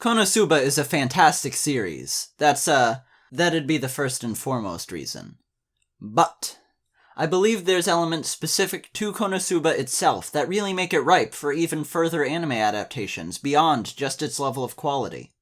Konosuba is a fantastic series. That'd be the first and foremost reason. But I believe there's elements specific to Konosuba itself that really make it ripe for even further anime adaptations beyond just its level of quality.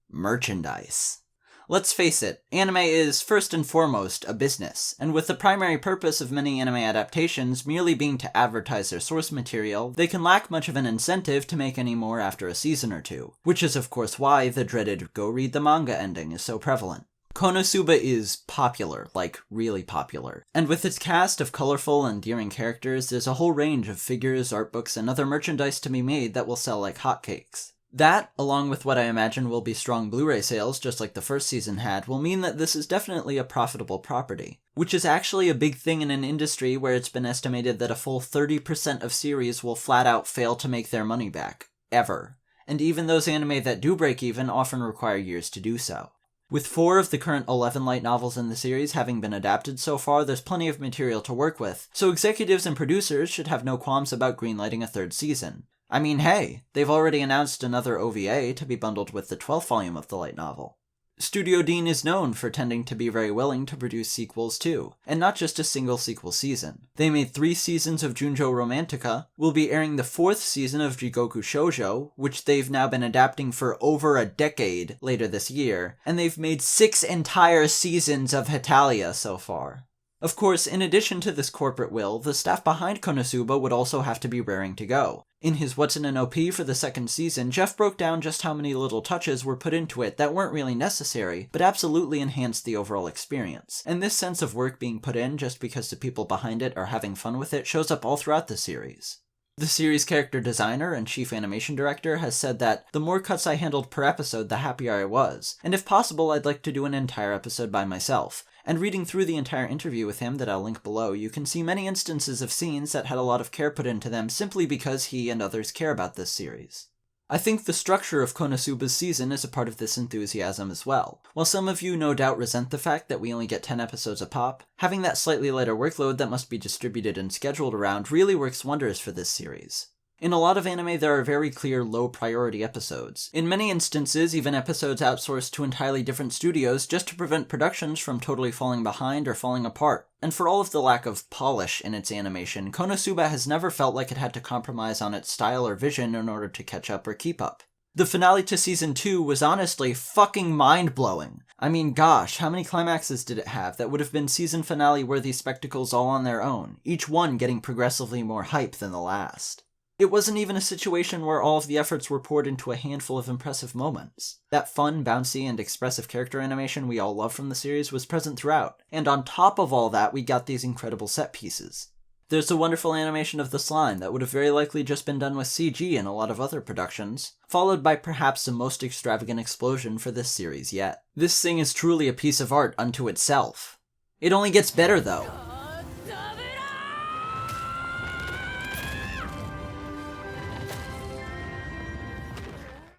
Merchandise. Let's face it, anime is first and foremost a business, and with the primary purpose of many anime adaptations merely being to advertise their source material, they can lack much of an incentive to make any more after a season or two, which is of course why the dreaded go read the manga ending is so prevalent. Konosuba is popular, like really popular, and with its cast of colorful and endearing characters, there's a whole range of figures, art books, and other merchandise to be made that will sell like hotcakes. That, along with what I imagine will be strong Blu-ray sales, just like the first season had, will mean that this is definitely a profitable property. Which is actually a big thing in an industry where it's been estimated that a full 30% of series will flat out fail to make their money back. Ever. And even those anime that do break even often require years to do so. With 4 of the current 11 light novels in the series having been adapted so far, there's plenty of material to work with, so executives and producers should have no qualms about greenlighting a 3rd season. I mean, hey, they've already announced another OVA to be bundled with the 12th volume of the light novel. Studio Dean is known for tending to be very willing to produce sequels too, and not just a single sequel season. They made 3 seasons of Junjo Romantica, will be airing the 4th season of Jigoku Shoujo, which they've now been adapting for over a decade later this year, and they've made 6 entire seasons of Hetalia so far. Of course, in addition to this corporate will, the staff behind Konosuba would also have to be raring to go. In his What's in an OP for the 2nd season, Jeff broke down just how many little touches were put into it that weren't really necessary, but absolutely enhanced the overall experience. And this sense of work being put in just because the people behind it are having fun with it shows up all throughout the series. The series' character designer and chief animation director has said that the more cuts I handled per episode, the happier I was, and if possible, I'd like to do an entire episode by myself. And reading through the entire interview with him that I'll link below, you can see many instances of scenes that had a lot of care put into them simply because he and others care about this series. I think the structure of Konosuba's season is a part of this enthusiasm as well. While some of you no doubt resent the fact that we only get 10 episodes a pop, having that slightly lighter workload that must be distributed and scheduled around really works wonders for this series. In a lot of anime, there are very clear low-priority episodes. In many instances, even episodes outsourced to entirely different studios just to prevent productions from totally falling behind or falling apart. And for all of the lack of polish in its animation, Konosuba has never felt like it had to compromise on its style or vision in order to catch up or keep up. The finale to Season 2 was honestly fucking mind-blowing. I mean, gosh, how many climaxes did it have that would have been season finale-worthy spectacles all on their own, each one getting progressively more hype than the last? It wasn't even a situation where all of the efforts were poured into a handful of impressive moments. That fun, bouncy, and expressive character animation we all love from the series was present throughout, and on top of all that, we got these incredible set pieces. There's a wonderful animation of the slime that would have very likely just been done with CG in a lot of other productions, followed by perhaps the most extravagant explosion for this series yet. This thing is truly a piece of art unto itself. It only gets better though.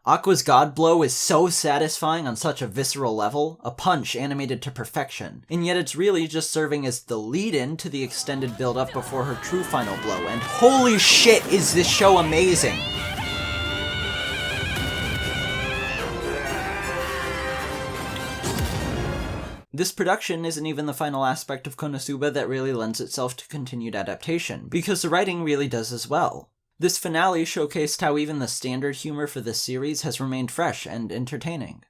Aqua's God Blow is so satisfying on such a visceral level, a punch animated to perfection, and yet it's really just serving as the lead-in to the extended build-up before her true final blow, and holy shit is this show amazing! This production isn't even the final aspect of Konosuba that really lends itself to continued adaptation, because the writing really does as well. This finale showcased how even the standard humor for this series has remained fresh and entertaining.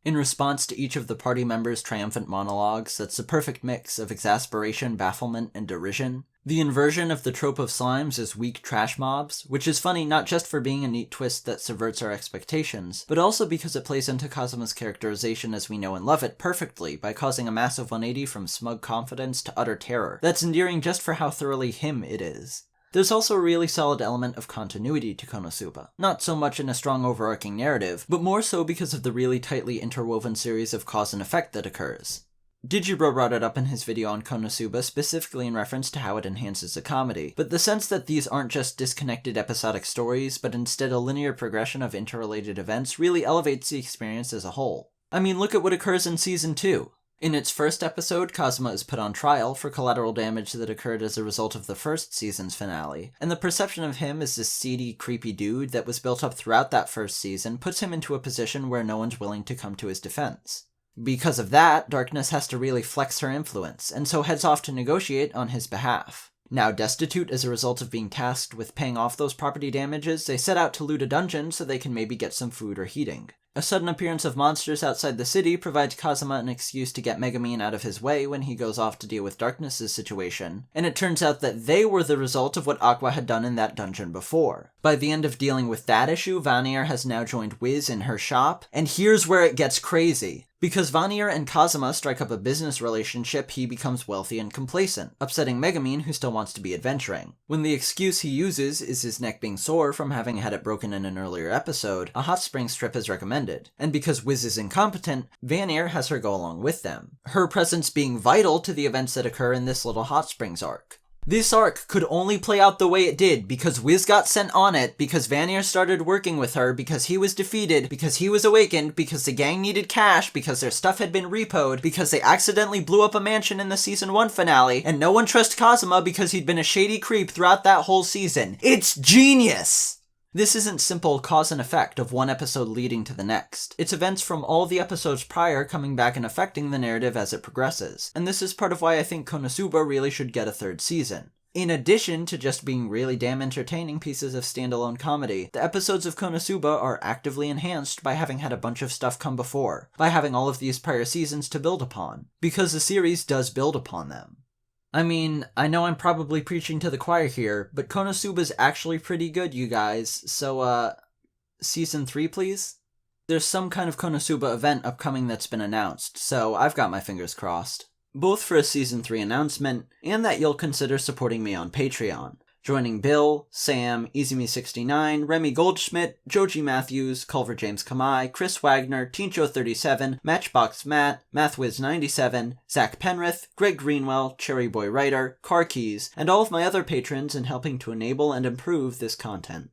In response to each of the party members' triumphant monologues, that's the perfect mix of exasperation, bafflement, and derision. The inversion of the trope of slimes as weak trash mobs, which is funny not just for being a neat twist that subverts our expectations, but also because it plays into Kazuma's characterization as we know and love it perfectly by causing a massive 180 from smug confidence to utter terror. That's endearing just for how thoroughly him it is. There's also a really solid element of continuity to Konosuba. Not so much in a strong overarching narrative, but more so because of the really tightly interwoven series of cause and effect that occurs. Digibro brought it up in his video on Konosuba specifically in reference to how it enhances the comedy, but the sense that these aren't just disconnected episodic stories, but instead a linear progression of interrelated events really elevates the experience as a whole. I mean, look at what occurs in Season 2. In its first episode, Kazuma is put on trial for collateral damage that occurred as a result of the first season's finale, and the perception of him as this seedy, creepy dude that was built up throughout that first season puts him into a position where no one's willing to come to his defense. Because of that, Darkness has to really flex her influence, and so heads off to negotiate on his behalf. Now destitute as a result of being tasked with paying off those property damages, they set out to loot a dungeon so they can maybe get some food or heating. A sudden appearance of monsters outside the city provides Kazuma an excuse to get Megumin out of his way when he goes off to deal with Darkness's situation, and it turns out that they were the result of what Aqua had done in that dungeon before. By the end of dealing with that issue, Vanir has now joined Wiz in her shop, and here's where it gets crazy. Because Vanir and Kazuma strike up a business relationship, he becomes wealthy and complacent, upsetting Megumin, who still wants to be adventuring. When the excuse he uses is his neck being sore from having had it broken in an earlier episode, a hot spring strip is recommended. And because Wiz is incompetent, Vanir has her go along with them, her presence being vital to the events that occur in this little hot springs arc. This arc could only play out the way it did because Wiz got sent on it, because Vanir started working with her, because he was defeated, because he was awakened, because the gang needed cash, because their stuff had been repoed, because they accidentally blew up a mansion in the season 1 finale, and no one trusts Kazuma because he'd been a shady creep throughout that whole season. It's genius! This isn't simple cause and effect of one episode leading to the next. It's events from all the episodes prior coming back and affecting the narrative as it progresses, and this is part of why I think Konosuba really should get a 3rd season. In addition to just being really damn entertaining pieces of standalone comedy, the episodes of Konosuba are actively enhanced by having had a bunch of stuff come before, by having all of these prior seasons to build upon, because the series does build upon them. I mean, I know I'm probably preaching to the choir here, but Konosuba's actually pretty good, you guys, so, Season 3, please? There's some kind of Konosuba event upcoming that's been announced, so I've got my fingers crossed. Both for a Season 3 announcement, and that you'll consider supporting me on Patreon. Joining Bill, Sam, EasyMe69, Remy Goldschmidt, Joji Matthews, Culver James Kamai, Chris Wagner, Tincho37, Matchbox Matt, MathWiz97, Zach Penrith, Greg Greenwell, Cherry Boy Writer, Car Keys, and all of my other patrons in helping to enable and improve this content.